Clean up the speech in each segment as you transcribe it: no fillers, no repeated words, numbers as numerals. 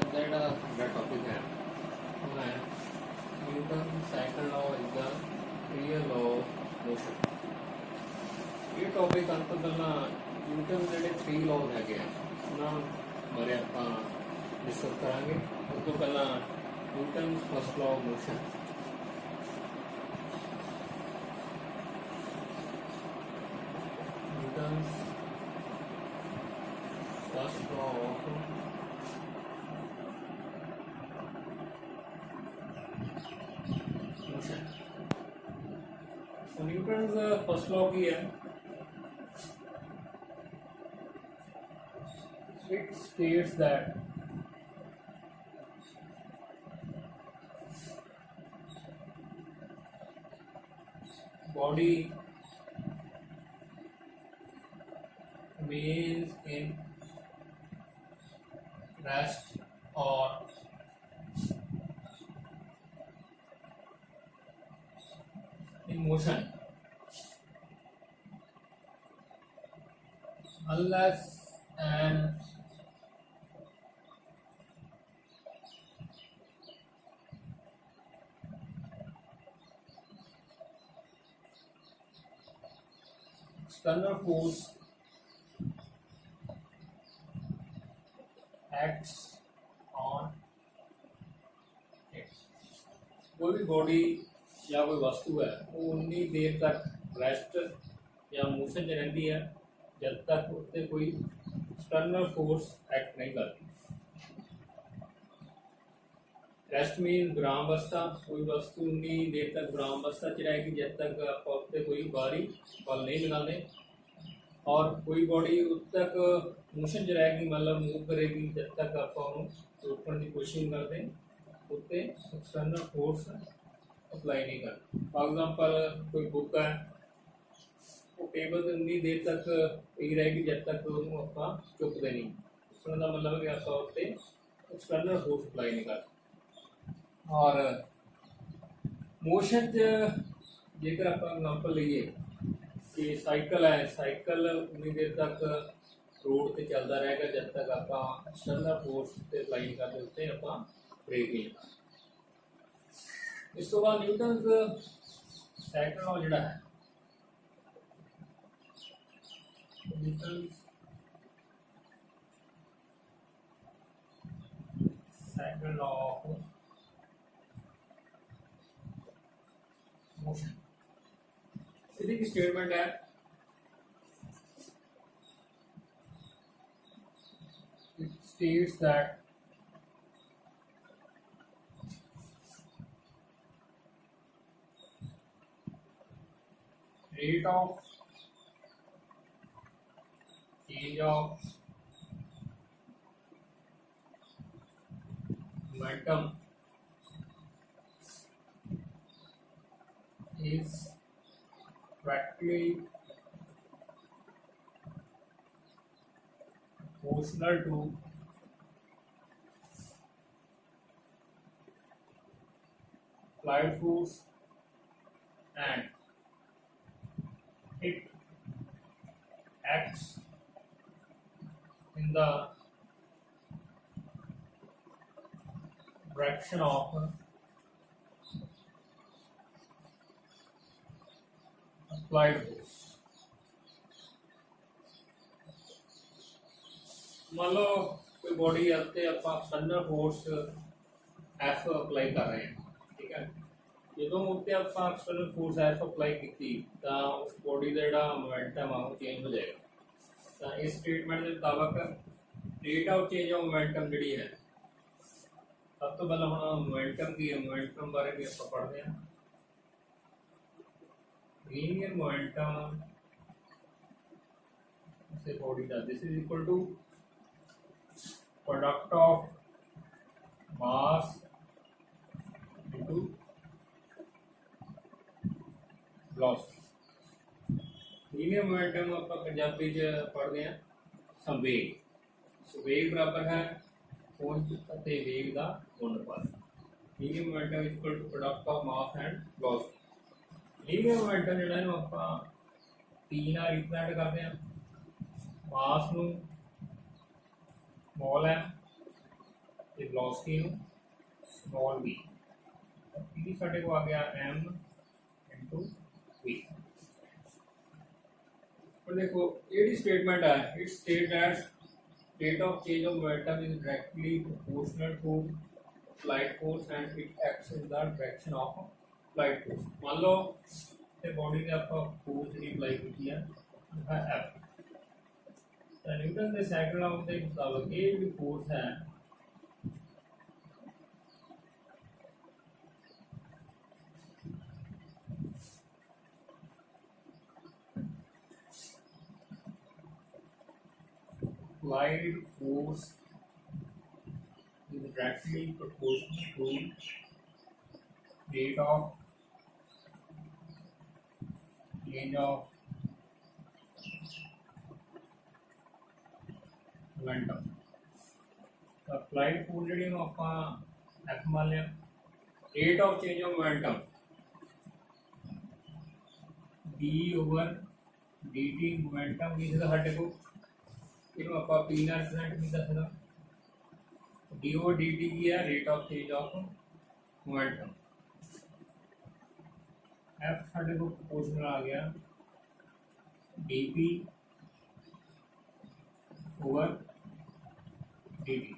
ਜਿਹੜਾ ਸਾਡਾ ਟੌਪਿਕ ਹੈ ਉਹ ਹੈ Newton cycle law is the real law of motion. ਇਹ ਟੌਪਿਕ ਅੰਤ ਪਹਿਲਾਂ ਨਿਊਟਨ ਦੇ ਜਿਹੜੇ 3 ਲਾਅ ਹੈਗੇ ਆ ਉਹਨਾਂ ਬਾਰੇ ਆਪਾਂ ਡਿਸਕਸ ਕਰਾਂਗੇ। ਉਸ ਤੋਂ ਪਹਿਲਾਂ Newton first law of motion. Newton's first law of motion. So Newton's first law की है, it states that body remains in rest or in motion unless an external force acts on it। कोई भी body या कोई वस्तु है वो उन्नी देर तक रेस्ट या मोशन में रहती है जब तक उससे कोई एक्सटर्नल फोर्स एक्ट नहीं करती। रेस्ट मीन विराम अवस्था, कोई वस्तु उन्नी देर तक विराम अवस्था च रहेगी जब तक आप उससे कोई बाहरी बल नहीं लगाते, और कोई बॉडी उस तक मोशन च रहेगी मतलब मूव करेगी जब तक आप रोकने की कोशिश करते उससे एक्सटर्नल फोर्स अप्लाई नहीं करते। फॉर एग्जाम्पल कोई बुक है वो टेबल से उन्नी देर तक पी रहेगी जब तक आप चुकते नहीं, उसका मतलब है कि आप उससे एक्सटर्नल फोर्स अप्लाई नहीं करते। और मोशन जेकर आप एग्जाम्पल लीए कि साइकिल है, साइकिल उन्नी देर तक रोड पर चलता रहेगा जब तक आप एक्सटर्नल फोर्स से अप्लाई नहीं करते उससे आप ब्रेक नहीं लगाते। इस तो बाद न्यूटन साइकिल लॉ जोड़ा है, Newton cycle law of motion. सीधी की स्टेटमेंट है it states that rate of change of momentum is practically proportional to applied force and it acts in the direction of applied force। मान लो कोई body है तो आप एक्सटर्नल फोर्स एफ अप्लाई कर रहे हैं, ठीक है। जो उत्ते आप एक्सटर्नल फोर्स एफ अप्लाई की तो उस बॉडी का जोड़ा मोमेंटम आ चेंज हो जाएगा। तो इस स्टेटमेंट के मुताबिक rate of change of momentum जी है, सब तो पहले हम मोमेंटम की है, मोमेंटम बारे भी आप पढ़ते हैं। लीनियर मोमेंटम से बॉडी का this is equal to product of mass into linear momentum आप पंजाबी पढ़ते हैं संवेग। संवेग बराबर है पहुंच ਅਤੇ वेग का अनुपात। Linear momentum equal to product of mass and velocity. Linear momentum जो आप P ਨਾਲ रिप्रेजेंट करते हैं, मास ਨੂੰ स्मॉल m ਤੇ ਵੈਲੋਸਿਟੀ ਨੂੰ ਸਮਾਲ v, ਇਹ ਸਾਡੇ ਕੋ ਆ ਗਿਆ m into v। और देखो ये स्टेटमेंट है, it state that rate of change of momentum is directly proportional to flight force and it acts in the direction of flight force। मान लो ये बॉडी ने आपका फोर्स अप्लाई की है F, तो न्यूटन के सेकंड लॉ के मुताबिक ये जो फोर्स है applied force is directly proportional to rate of change of momentum। तो applied force जी आप F मान लिया, rate of change of momentum d over dt momentum भी साढ़े को फिर आप पी ना रिप्रेजेंट भी दसना, डी ओ डी टी की है rate of change of momentum. F साढ़े को प्रोपोर्शनल आ गया D P over D T.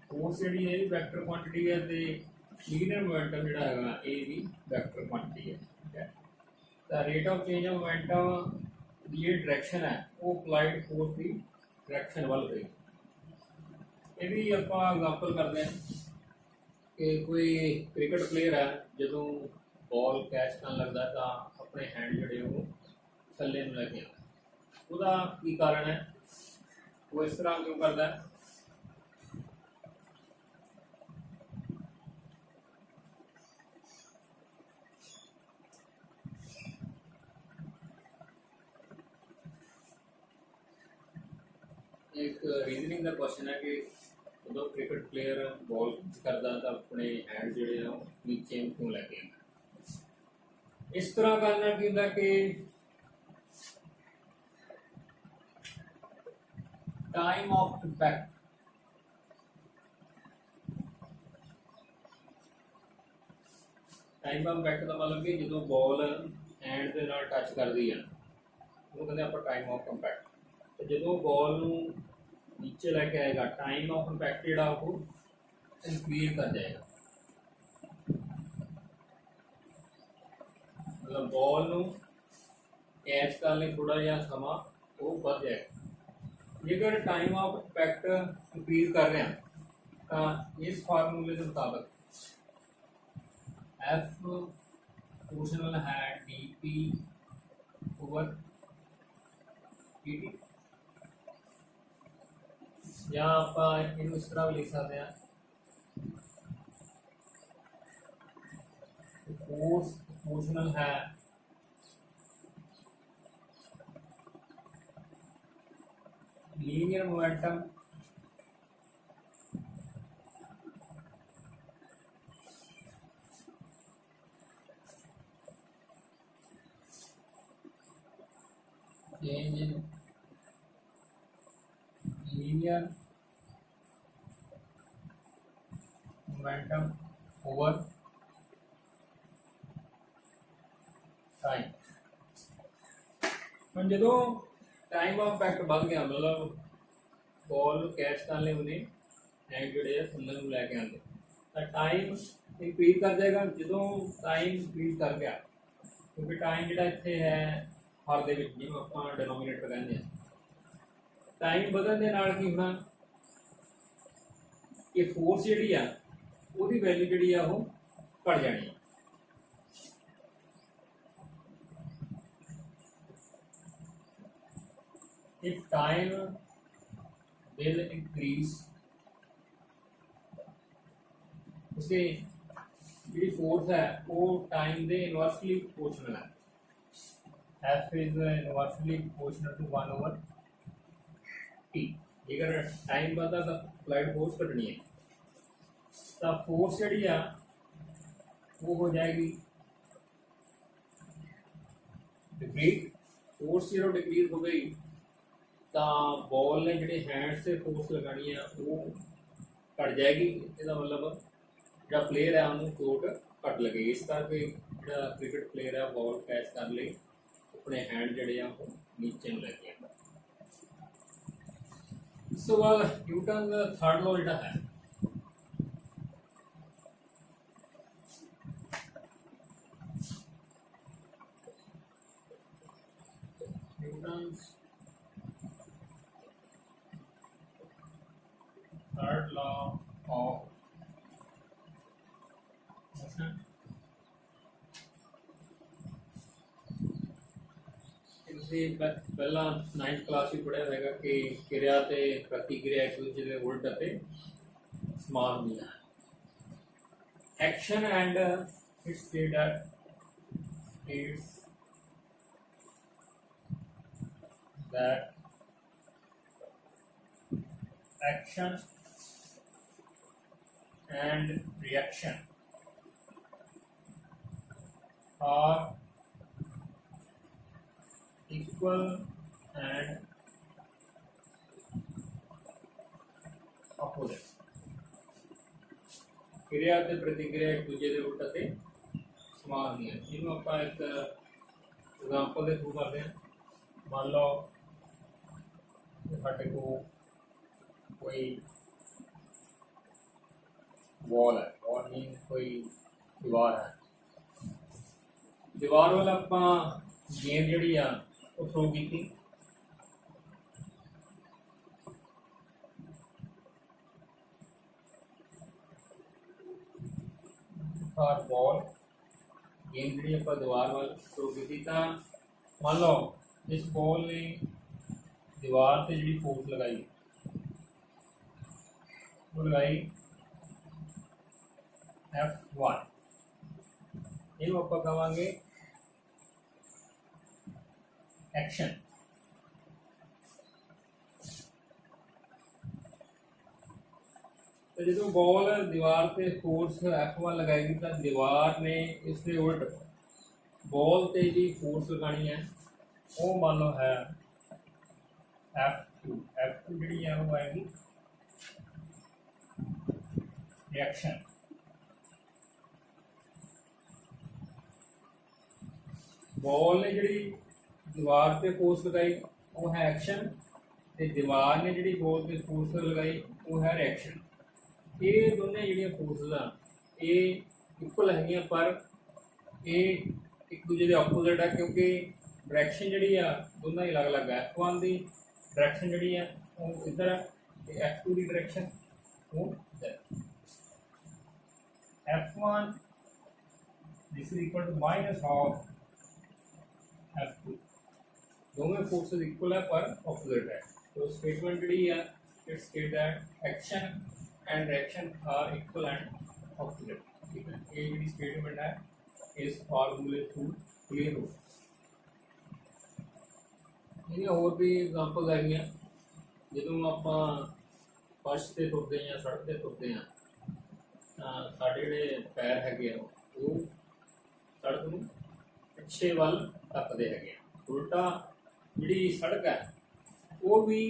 Force जी है वैक्टर क्वांटिटी है तो लीनियर मोमेंटम जोड़ा है ये भी वैक्टर क्वांटिटी है। ठीक है, rate of change of momentum ये डायरेक्शन है वो अप्लाइड फोर्स की डायरेक्शन वाल रही। ये भी आप एग्जांपल करते हैं कि कोई क्रिकेट प्लेयर है जो बॉल कैच कर लगता तो अपने हैंड जोड़े वो थले लैके उसका की कारण है, वो इस तरह क्यों करता है। एक रीजनिंग का क्वेश्चन है कि जो क्रिकेट प्लेयर बॉल करता तो अपने हैंड जोड़े नीचे क्यों लैके इस तरह करना की होंगे कि time of impact time of impact का मतलब कि जो बॉल हैंड के नाल टच करती है वो कहते आप टाइम ऑफ इंपैक्ट। तो जो बॉल नीचे लैके आएगा टाइम ऑफ इंपैक्ट जोड़ा वो इंक्रीज कर जाएगा, मतलब बॉल कैच करने थोड़ा जहा समा वो बढ़ जाएगा। जेकर टाइम ऑफ इंपैक्ट इंक्रीज कर रहे हैं तो इस फार्मूले के मुताबिक एफ प्रोपोर्शनल है D P over D T, या आप इस तरह भी लिख सकते हैं फोर्स प्रोपोर्शनल है linear momentum change in linear momentum over time. हम जो टाइम ऑफ इंपैक्ट बढ़ गया मतलब बॉल कैच करने उन्हें हैंड जोड़े थल्ले लैके आते तो टाइम इंक्रीज कर जाएगा। जो टाइम इंक्रीज कर गया क्योंकि टाइम जोड़ा इतने है हर दे जिन्होंने आप डिनोमीनेटर कहते हैं, टाइम बदलने के नाल की होना कि फोर्स जी है वो वैल्यू जी है वो घट जानी है। If time will increase उसके जी फोर्स है वो टाइम के इनवर्सली प्रोपोर्शनल है। F is inversely proportional to 1 over t। अगर टाइम बढ़ता तो अप्लाइड फोर्स घटनी है तो फोर्स जी आ वो हो जाएगी डिक्रीज। फोर्स जो डिक्रीज हो गई तो बॉल ने जिहड़े हैंड से फोर्स लगानी है वो घट जाएगी। इसका मतलब जो प्लेयर है उन्होंने चोट घट लगेगी। इस करके जो क्रिकेट प्लेयर है बॉल कैच कर ले अपने हैंड जड़े आ वो नीचे नहीं लगे। इस तो बाद न्यूटन का थर्ड लॉ जो है Newton third law of motion पहला 9th क्लास में पढ़िया होगा कि क्रिया ते प्रतिक्रिया एक दूसरे के उल्ट ते समान नहीं है। Action and it's that action and reaction are equal and opposite। क्रिया ते प्रतिक्रिया एक दूसरे के उल्ट ते समान नहीं है। जिन्हों आप एक एग्जाम्पल के थ्रू करते हैं। मान लो साढ़े को कोई वॉल है, वॉल मीन कोई दीवार है, दीवार वाल आप गेंद जी आ थ्रो की थी। बॉल गेंद जी आप दीवार वाल थ्रो की थी। तो मान लो इस बॉल ने दीवार से जी फोर्स लगाई वो लगाई F1। ये आप कहेंगे एक्शन। तो जो बॉल दीवार पे फोर्स F1 लगाएगी तो दीवार ने इसके उल्ट बॉल से जी फोर्स लगानी है वो मान लो है F2 जी है वो आएगी रिएक्शन। बॉल ने जी दीवार पे फोर्स लगाई वो है एक्शन, ते दीवार ने जी बॉल पे फोर्स लगाई वो है रिएक्शन। ये दोनों जी फोर्स आ ये इक्वल है पर ये एक दूसरे के ऑपोजिट है क्योंकि डायरेक्शन जी दोनों ही अलग अलग है। F1 की डायरेक्शन जी है वो इधर है, F2 की डायरेक्शन वो इधर। F1 this is equal to minus of F2। दोनों फोर्सेस इक्वल है पर ऑपोजिट है। तो स्टेटमेंट जी है it state that action and reaction are equal and opposite. ठीक है, ये जी स्टेटमेंट है इस फार्मूले थ्रू क्लियर हो। होर भी एग्जाम्पल है जो आप फर्श से तुरते हैं या सड़क से तुरते हैं साढ़े जोड़े पैर है वो सड़क में पिछे वाल तकते है। उल्टा जी सड़क है वो भी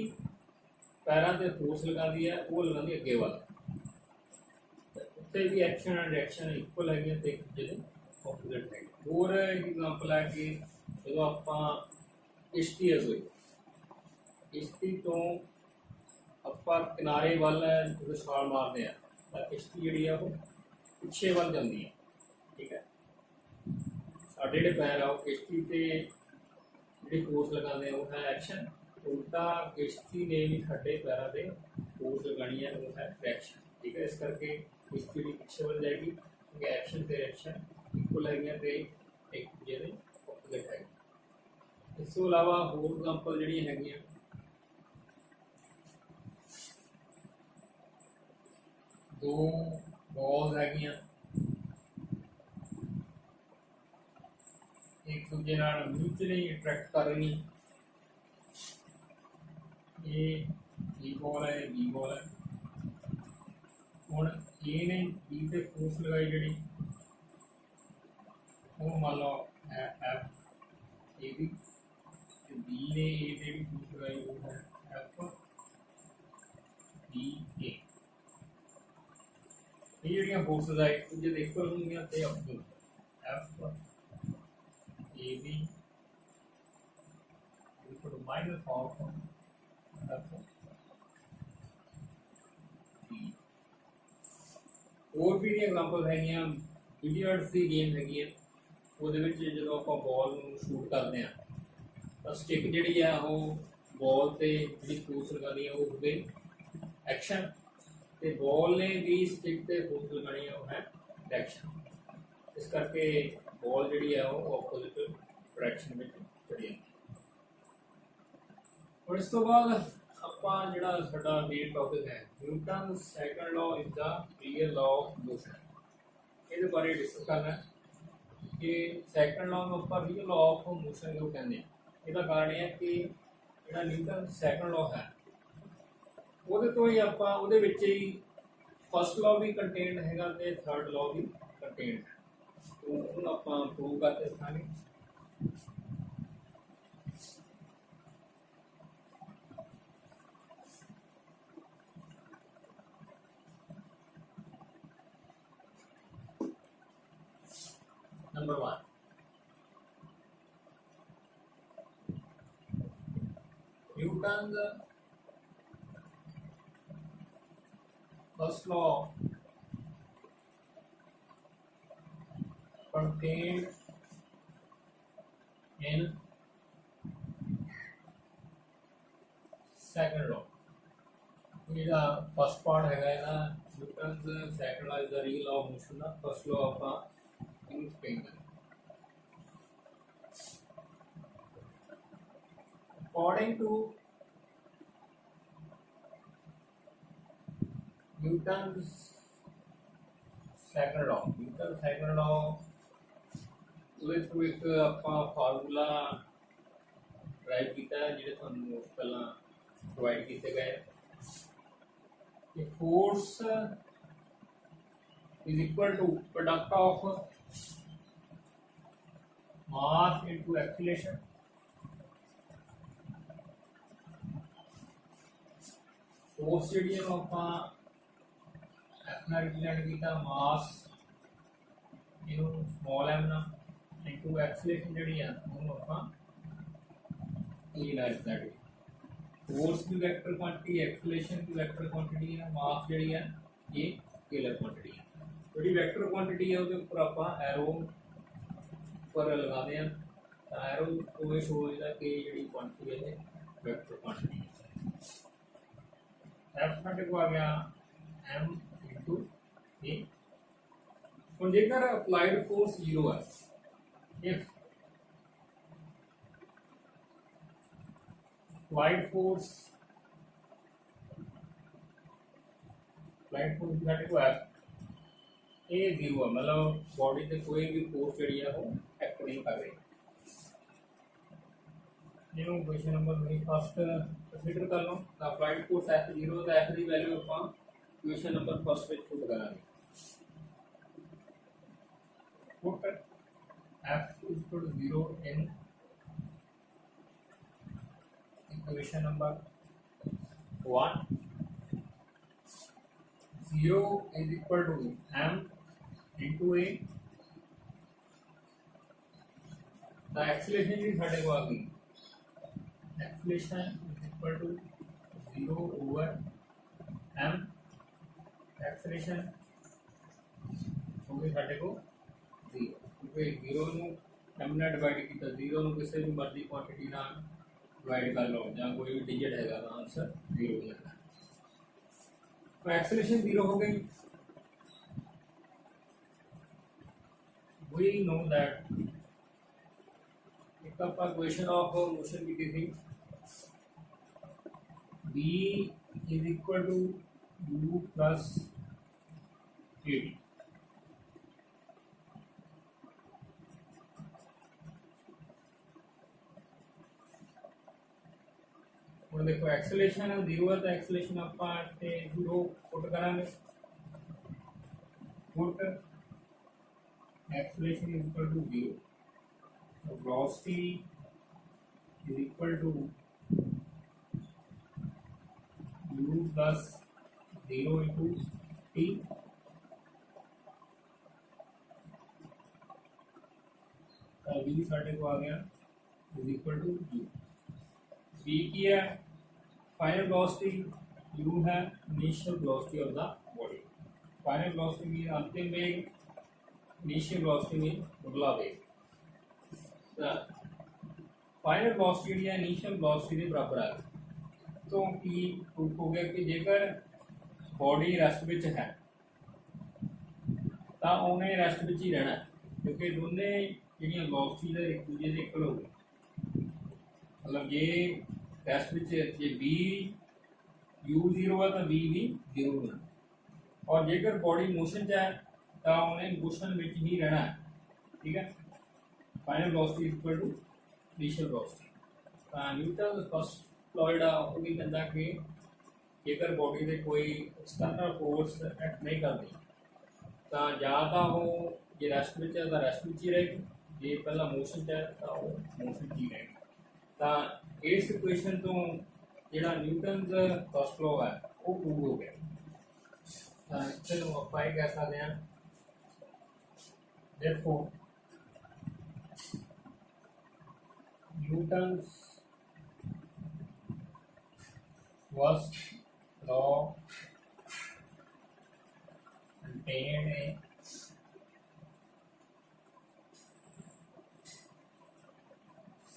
पैरों से फोर्स लगाती है वो लगाती अगे वाल। उत्ते भी एक्शन एंड रिएक्शन इक्वल है तो एक दूसरे ऑपोजिट है। होर एग्जाम्पल है कि जो आप किश्ती है कोई किश्ती तो आप किनारे वाल जो छाल मारते हैं तो किश्ती जी है वो पिछे वाल जाती है। ठीक है, साढ़े जोड़े पैर आ किश्ती से जी फोर्स लगाते हैं वो है एक्शन। उल्टा किश्ती ने भी साढ़े पैरों से फोर्स लगानी है वो है रिएक्शन। ठीक है, इस करके किश्ती भी पिछे वाल जाएगी क्योंकि एक्शन से रिएक्शन इक्वल है तो एक दूसरे ऑपोजिट है। इस तो अलावा होर एग्जाम्पल जी है दो बॉल्स है एक दूजे म्यूचुअली अट्रैक्ट कर रही। ये बी बॉल है बी बॉल है हूँ ए ने बी पे फोर्स लगाई जी वो मान लो है F ए बी ने ए पे भी फोर्स लगाई वो है ਜਿਹੜੀਆਂ ਫੋਰਸਸ ਆ ਇੱਕ ਦੂਜੇ ਦੇ ਇਕੁਅਲ ਹੋਣਗੀਆਂ ਤੇ opposite F AB equal to minus half F B। ਹੋਰ ਵੀ ਐਗਜ਼ਾਮਪਲ ਹੈਗੀਆਂ ਬਿਲੀਅਰਡਸ ਦੀ ਗੇਮ ਹੈਗੀ ਹੈ, ਉਹਦੇ ਵਿੱਚ ਜਦੋਂ ਆਪਾਂ ਬਾਲ ਨੂੰ ਸ਼ੂਟ ਕਰਦੇ ਹਾਂ ਤਾਂ ਸਟਿਕ ਜਿਹੜੀ ਆ ਉਹ ਬਾਲ ਤੇ ਜਿਹੜੀ ਫੋਰਸ ਲਗਾਉਣੀ ਆ ਉਹ ਹੋਵੇ ਐਕਸ਼ਨ, ਤੇ ਬਾਲ ਨੇ ਵੀ ਸਟਿਕ ਤੇ ਫੋਰਸ ਲਗਾਉਣੀ ਆ ਉਹ ਹੈ ਡਾਇਰੈਕਸ਼ਨ। ਇਸ ਕਰਕੇ ਬਾਲ ਜਿਹੜੀ ਆ ਉਹ ਆਪੋਜ਼ਿਟ ਡਾਇਰੈਕਸ਼ਨ ਵਿੱਚ ਚੜੀ ਜਾਂਦੀ। और इस तो बाद ਆਪਾਂ ਜਿਹੜਾ ਸਾਡਾ ਮੇਨ ਟੌਪਿਕ ਹੈ Newton second law is the real law of motion, ਇਹਦੇ ਬਾਰੇ ਡਿਸਕਸ ਕਰਨਾ ਹੈ ਕਿ ਸੈਕੰਡ ਲਾਅ ਨੂੰ ਆਪਾਂ ਰੀਅਲ ਲਾਅ ਆਫ ਮੋਸ਼ਨ ਕਿਉਂ ਕਹਿੰਦੇ ਹਾਂ। ਇਹਦਾ ਕਾਰਨ ਇਹ ਹੈ ਕਿ ਜਿਹੜਾ ਨਿਊਟਨ ਸੈਕੰਡ ਲਾਅ ਹੈ ਉਹਦੇ ਤੋਂ ਹੀ ਆਪਾਂ ਉਹਦੇ ਵਿੱਚ ਹੀ ਫਸਟ ਲਾਅ ਵੀ ਕੰਟੇਨਡ ਹੈਗਾ ਤੇ ਥਰਡ ਲਾਅ ਵੀ ਕੰਟੇਨਡ ਹੈ, ਉਹਨੂੰ ਆਪਾਂ ਪ੍ਰੂਵ ਕਰਕੇ ਦਿਖਾਂਗੇ। Number 1, Newton's first law contained in second law। ਇਹਦਾ ਫਸਟ ਪਾਰਟ ਹੈਗਾ ਇਹਦਾ Newton's second law is the real law of motion the first law ਆਪਾਂ explain that. According to Newton's second law, Newton's second law ਉਹਦੇ through ਇੱਕ ਆਪਾਂ formula drive ਕੀਤਾ ਜਿਹੜੇ ਤੁਹਾਨੂੰ ਪਹਿਲਾਂ ਪ੍ਰੋਵਾਈਡ ਕੀਤੇ ਗਏ ਕਿ force is equal to product of mass into acceleration force ਜਿਹੜੀ ਹੈ ਆਪਾਂ F ਨਾਲ ਰਿਪਰੈਜ਼ੈਂਟ ਕੀਤਾ ਮਾਸ ਇਹਨੂੰ ਸਮਾਲ m ਨਾਲ into acceleration ਜਿਹੜੀ ਆ ਉਹਨੂੰ ਆਪਾਂ e ਨਾਲ ਰਿਪਰੈਜ਼ੈਂਟ force की वेक्टर क्वांटिटी acceleration की वेक्टर क्वांटिटी है मास ਜਿਹੜੀ ਹੈ ਇਹ स्केलर क्वांटिटी है। ਜਿਹੜੀ ਵੈਕਟਰ ਕੁਆਂਟੀਟੀ ਹੈ ਉਹਦੇ ਉੱਪਰ ਆਪਾਂ ਐਰੋ ਉੱਪਰ ਲਗਾਉਂਦੇ ਹਾਂ ਤਾਂ ਐਰੋ ਉਹ ਸ਼ੋ ਹੋ ਜਾਂਦਾ ਕਿ ਜਿਹੜੀ ਕੁਆਂਟੀਟੀ ਹੈ ਇਹ ਵੈਕਟਰ ਕੁਆਂਟੀਟੀ ਐਫ ਸਾਡੇ ਕੋ ਆ ਗਿਆ m into a। ਹੁਣ ਜੇਕਰ ਅਪਲਾਈਡ ਫੋਰਸ 0 ਹੈ, if applied force ਸਾਡੇ ਕੋ f ਇਹ 0 है, मतलब बॉडी से कोई भी फोर्स जी है वो एक्ट नहीं कर रही। जो क्वेश्चन नंबर नहीं फर्स्ट कंसीडर कर लो तो अप्लाइड फोर्स एफ 0 तो एफ की वैल्यू आप क्वेश्चन नंबर फर्स्ट में पुट करांगे। Put F is equal to 0 in equation number 1। 0 is equal to m into a। the acceleration is साढ़े को आ गई, acceleration is equal to 0 over m। acceleration हो गई साढ़े को 0 क्योंकि 0 ਨੂੰ m ਨਾਲ डिवाइड किया 0 ਨੂੰ किसी भी मर्जी क्वांटिटी ਨਾਲ डिवाइड कर लो या कोई भी डिजिट हैगा तो आंसर 0 हो जाता है। तो एक्सेलरेशन 0 हो गई। We know that एक आपका क्वेश्चन ऑफ मोशन की थी v is equal to u plus at। और देखो एक्सेलरेशन 0 है तो एक्सेलरेशन आप 0 पुट करांगे। Put acceleration is equal to 0, velocity is equal to u plus 0 into t। तो v साढ़े को आ गया is equal to u। v की है फाइनल वेलोसिटी, u है initial velocity of the body. Final velocity mean अंतिम वेग, इनिशियल वेलोसिटी मीन अगला वेग। फाइनल वेलोसिटी या इनिशियल वेलोसिटी के बराबर है। तो की प्रूफ हो गया कि जेकर बॉडी रेस्ट विच है तो उन्हें रेस्ट विच ही रहना है, क्योंकि दोने जिहड़ियां वेलोसिटी एक दूजे के इक्वल हो गई। मतलब J rest which J B U zero है तो बी भी जीरो होना, और जेकर बॉडी मोशन च है तो उन्हें मोशन विच ही रहना है। ठीक है, final velocity equal to initial velocity. Newton first law जिहड़ा वो भी कहता कि जेकर बॉडी से कोई एक्सटर्नल फोर्स एक्ट नहीं करती तो या तो वो जे रेस्ट में है तो रेस्ट में ही रहेगी, जे पहला मोशन है तो वो मोशन ही रहेगी। तो इस इक्वेशन तो जिहड़ा न्यूटन फर्स्ट लॉ है वो प्रूव हो गया। चलो आप ये कह सकते हैं therefore Newton's first law contained a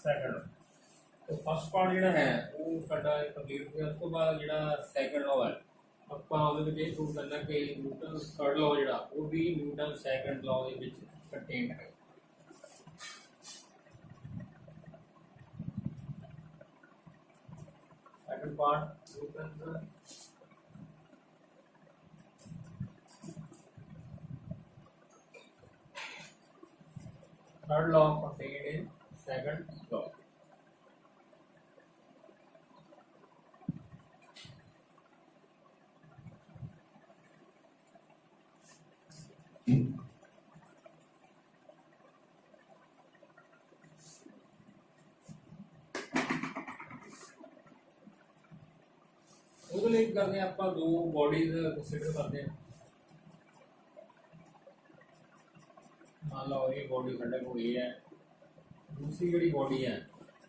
second। तो फर्स्ट पार्ट जिहड़ा है वो साडा कंप्लीट हो गया। उस तो बाद जिहड़ा सैकंड लॉ है ਆਪਾਂ ਉਹਦੇ ਵਿੱਚ ਇਹ ਪ੍ਰੂਵ ਕਰਨਾ ਕਿ ਨਿਊਟਨ ਥਰਡ ਲਾਅ ਜਿਹੜਾ ਉਹ ਵੀ ਨਿਊਟਨ ਸੈਕੰਡ ਲਾਅ ਦੇ ਵਿੱਚ ਕੰਟੇਨਡ ਹੈ। Second part Newton third law contained in second law। ਉਹਦੇ ਲਈ ਕਰਦੇ ਹਾਂ ਆਪਾਂ ਦੋ ਬੋਡੀਜ਼ ਕੰਸੀਡਰ ਕਰਦੇ ਹਾਂ। मान लो ये बॉडी साढ़े को ये है, दूसरी जी बॉडी है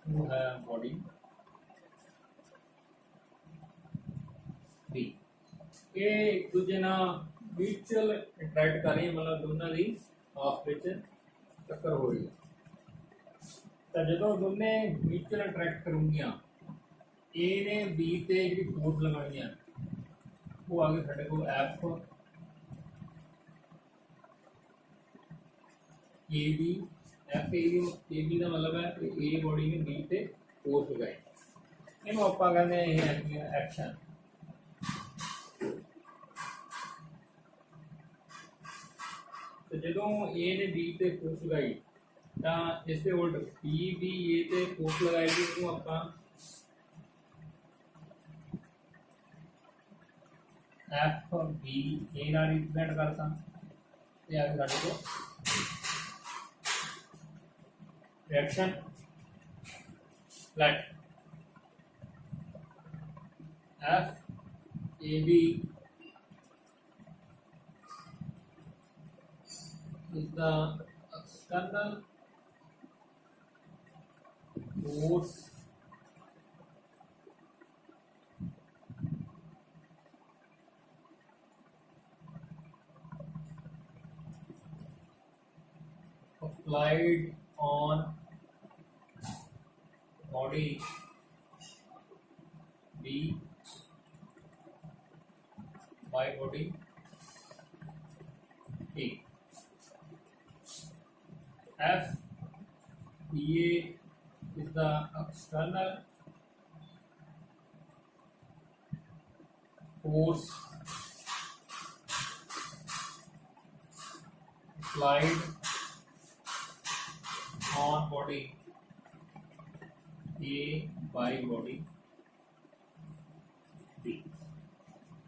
वो है बॉडी बी। ये एक दूजे ना म्यूचुअल इंटरैक्ट कर रही है, मतलब दोनों की आपस में टक्कर हो रही है। तो जो दोने म्यूचुअल इंटरैक्ट करूँगियाँ ए ने बी से जी फोर्स लगानी है वो आगे साढ़े को F A B F A B का मतलब है कि ए बॉडी ने बी से फोर्स लगाए। इन आप कहते हैं एक्शन। तो जो ए ने बी से फोर्स लगाई तो इससे उल्ट बी भी ए से फोर्स लगाएगी तो आप एफ बी ए ना रिप्रेजेंट करता है। आगे साढ़े को reaction let F A B is the external force applied on body B by body A। F A is the external force applied on body A by body B।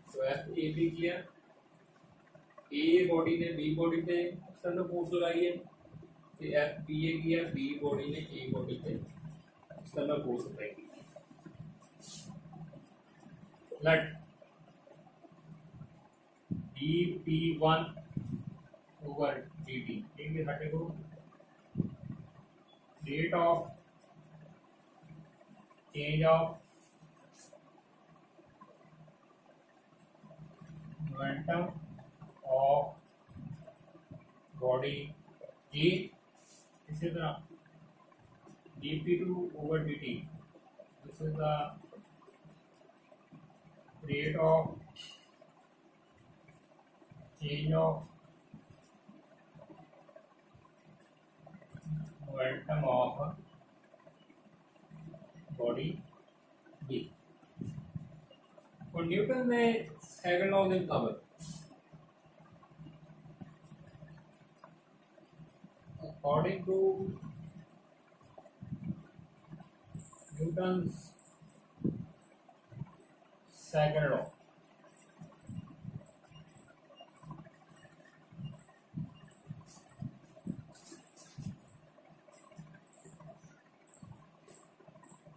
तो F A B किया, A body ने B body पे external force लगाई है, तो F B A किया, B body ने A body पे एक्सटर्नल फोर्स लगाई है। लेट dP1 over dt, ये साढ़े को rate of change of momentum of body A, इसी तरह dp2 over dt, this is the rate of change of momentum of body B। और न्यूटन ने सेकंड लॉ के मुताबिक according to Newton's second law,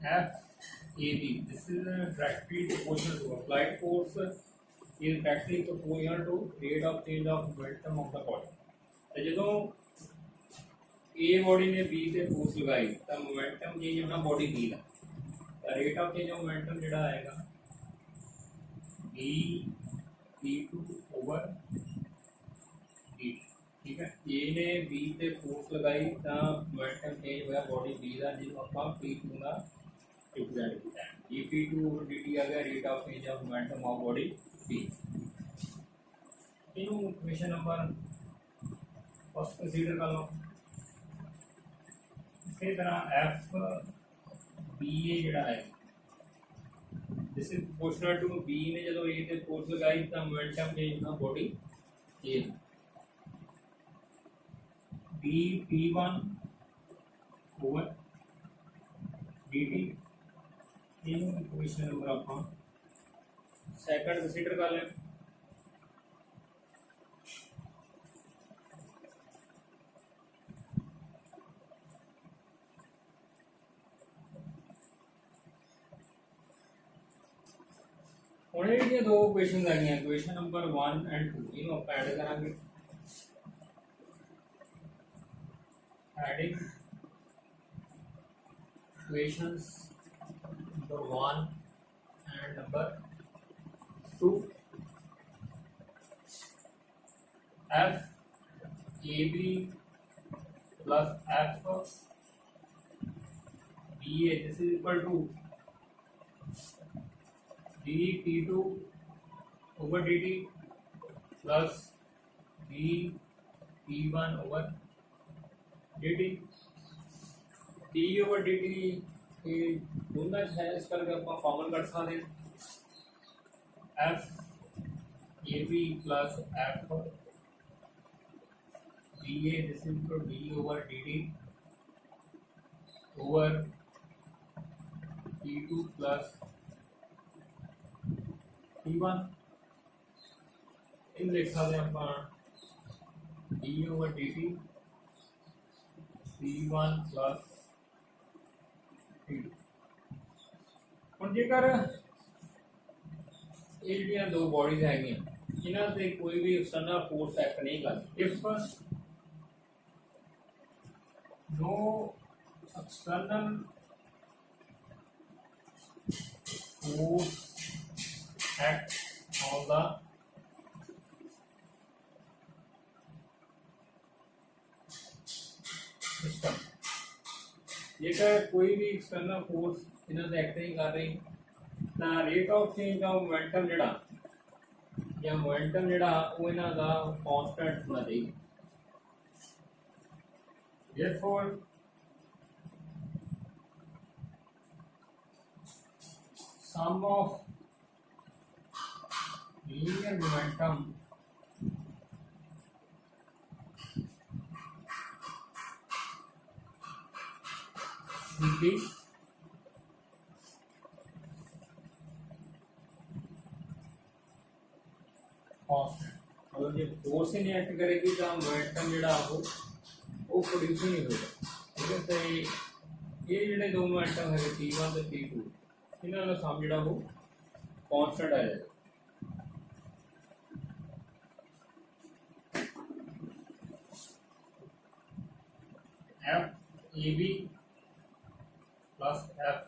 FAB, this is directly proportional to applied force is directly proportional to rate of change of momentum of the body। तो ਜਦੋਂ A body ने B ਤੇ force लगाई ਤਾਂ momentum change होना body B ਦਾ, ਤਾਂ rate of change of momentum ਜਿਹੜਾ ਆਏਗਾ B P2 ओवर B। ठीक है, A ने B ਤੇ फोर्स लगाई ਤਾਂ मोमेंटम चेंज होया बॉडी B ਦਾ, ਜਿਹਨੂੰ ਆਪਾਂ P2 ਦਾ रिप्रेजेंट किया है। dp2 ओवर dt आ गया rate of change of momentum of body B। इनू इक्वेशन नंबर फर्स्ट कंसीडर कर लो। इसी तरह एफ बी ए जड़ा है this is proportional to B ने जो ए ते फोर्स लगाई तो मोमेंटम चेंज होना body A. B P1 over dt, in equation number अपन सेकंड कंसीडर कर लें। हुणे ये दो इक्वेशन आई हैं, इक्वेशन नंबर 1 एंड 2, इन्हों आप ऐड करांगे। Adding equations number 1 and number 2, F A B plus F B A this is equal to dp2 over dt plus dp1 over dt। d over dt के दोनों है, इस करके आप कॉमन कर सकते हैं। f a b plus f b a this is equal d over dt over p2 plus P1 इन लिख सकते हैं अपन d over dt P1 plus P2। ਹੁਣ ਜੇਕਰ ਇਹ ਜਿਹੜੀਆਂ ਦੋ ਬੋਡੀਜ਼ ਹੈਗੀਆਂ ਇਹਨਾਂ ਤੇ ਕੋਈ ਵੀ ਐਕਸਟਰਨਲ ਫੋਰਸ ਐਕਟ ਨਹੀਂ ਕਰਦੀ, if no external force act on the system। जेकर कोई भी एक्सटर्नल फोर्स इन्हों से एक्ट नहीं कर रही तो rate of change of momentum जड़ा या मोमेंटम जड़ा वो इन्हों का कांस्टेंट होना चाहिए। Therefore sum of linear momentum should be constant। और जब फोर्स ही नहीं एक्ट करेगी तो मोमेंटम जड़ा वो प्रोड्यूस नहीं होगा। ठीक है, तो ये जो दो मोमेंटम है P1 तो P2 इन्हों का सम जो वो कांस्टेंट आ जाएगा। F A B plus F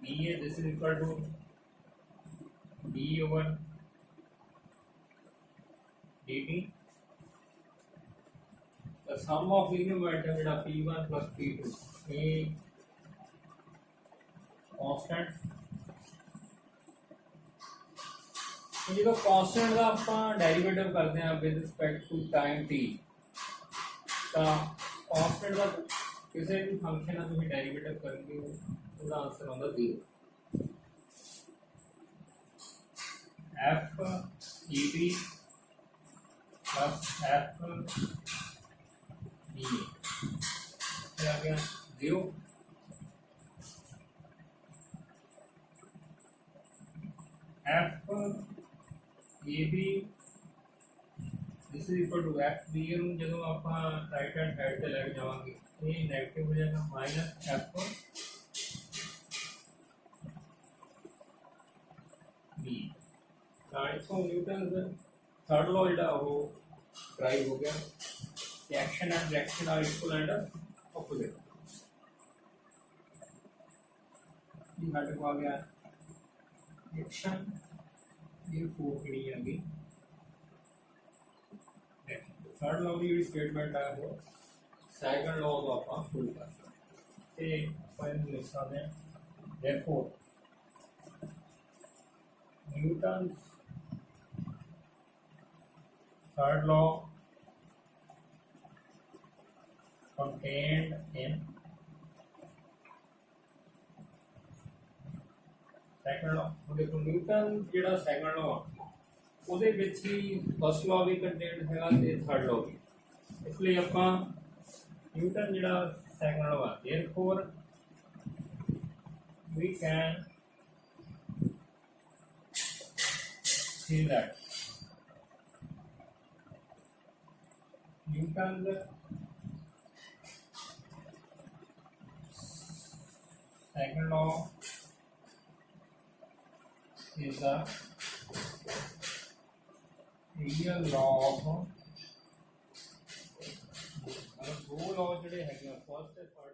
BA, this is equal to d over dt. The sum of linear momentum is P1 plus P2 a constant. जो कांस्टेंट का ਆਪਾਂ ਡੈਰੀਵੇਟਿਵ ਕਰਦੇ ਹਾਂ with respect to time t, ਤਾਂ constant ਦਾ ਕਿਸੇ ਵੀ function ਦਾ ਤੁਸੀਂ ਡੈਰੀਵੇਟਿਵ ਕਰੋਗੇ ਉਹਦਾ ਆਨਸਰ ਆਉਂਦਾ 0. f et plus f ba क्या आ गया 0. f AB this is equal to f BA ਨੂੰ ਜਦੋਂ ਆਪਾਂ ਰਾਈਟ ਹੈਂਡ ਸਾਈਡ ਤੇ ਲੈ ਕੇ ਜਾਵਾਂਗੇ ਇਹ ਨੈਗੇਟਿਵ ਹੋ ਜਾਏਗਾ ਮਾਈਨਸ f B. ਤਾਂ ਇਥੋਂ ਨਿਊਟਨ ਦਾ ਥਰਡ ਲਾਅ ਜਿਹੜਾ ਉਹ ਡਰਾਈਵ ਹੋ ਗਿਆ ਕਿ action and reaction are equal and opposite. ਇਹ ਸਾਡੇ ਕੋਲ ਆ ਗਿਆ एक्शन ये 4 खड़ी आ गई. थर्ड लॉ की स्टेटमेंट है वो सेकंड लॉ को आप फुल कर सकते हैं. फाइनल लिख सकते हैं therefore Newton's third law contained in second law. ਦੇਖੋ ਨਿਊਟਨ ਜਿਹੜਾ ਸੈਕੰਡ ਲਾਅ ਉਹਦੇ ਵਿੱਚ ਹੀ ਫਸਟ ਲਾਅ ਵੀ ਕੰਟੇਨਡ ਹੈਗਾ ਤੇ ਥਰਡ ਲਾਅ ਵੀ. ਇਸ ਲਈ ਆਪਾਂ ਨਿਊਟਨ ਜਿਹੜਾ ਸੈਕੰਡ ਲਾਅ ਆ therefore we can see that Newton's second law is the real law of दो लॉ ਜਿਹੜੇ ਹੈਗੇ ਫਸਟ ਤੇ ਥਰਡ